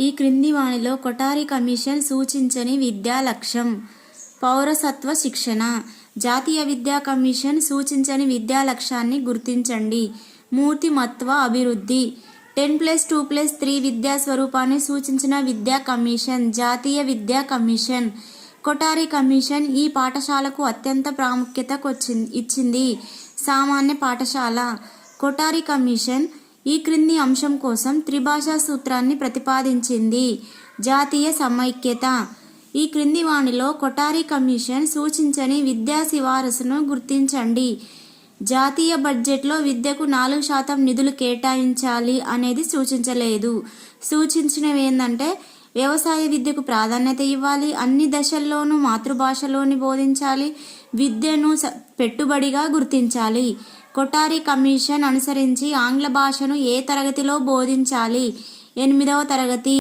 ఈ క్రింది వానిలో కొఠారి కమిషన్ సూచించని విద్యా లక్ష్యం. పౌరసత్వ శిక్షణ. జాతీయ విద్యా కమిషన్ సూచించని విద్యా లక్ష్యాన్ని గుర్తించండి. మూర్తిమత్వ అభివృద్ధి. 10+2+3 విద్యా స్వరూపాన్ని సూచించిన విద్యా కమిషన్ జాతీయ విద్యా కమిషన్. కొఠారి కమిషన్ ఈ పాఠశాలకు అత్యంత ప్రాముఖ్యత ఇచ్చింది. సామాన్య పాఠశాల. కొఠారి కమిషన్ ఈ క్రింది అంశం కోసం త్రిభాషా సూత్రాన్ని ప్రతిపాదించింది. జాతీయ సమైక్యత. ఈ క్రింది వానిలో కొఠారి కమిషన్ సూచించని విద్యా సిఫారసును గుర్తించండి. జాతీయ బడ్జెట్లో విద్యకు 4% నిధులు కేటాయించాలి అనేది సూచించలేదు. సూచించినవి ఏంటంటే వ్యవసాయ విద్యకు ప్రాధాన్యత ఇవ్వాలి, అన్ని దశల్లోనూ మాతృభాషలోని బోధించాలి, విద్యను పెట్టుబడిగా గుర్తించాలి. కొఠారి కమిషన్ అనుసరించి ఆంగ్ల భాషను ఏ తరగతిలో బోధించాలి? 8వ తరగతి.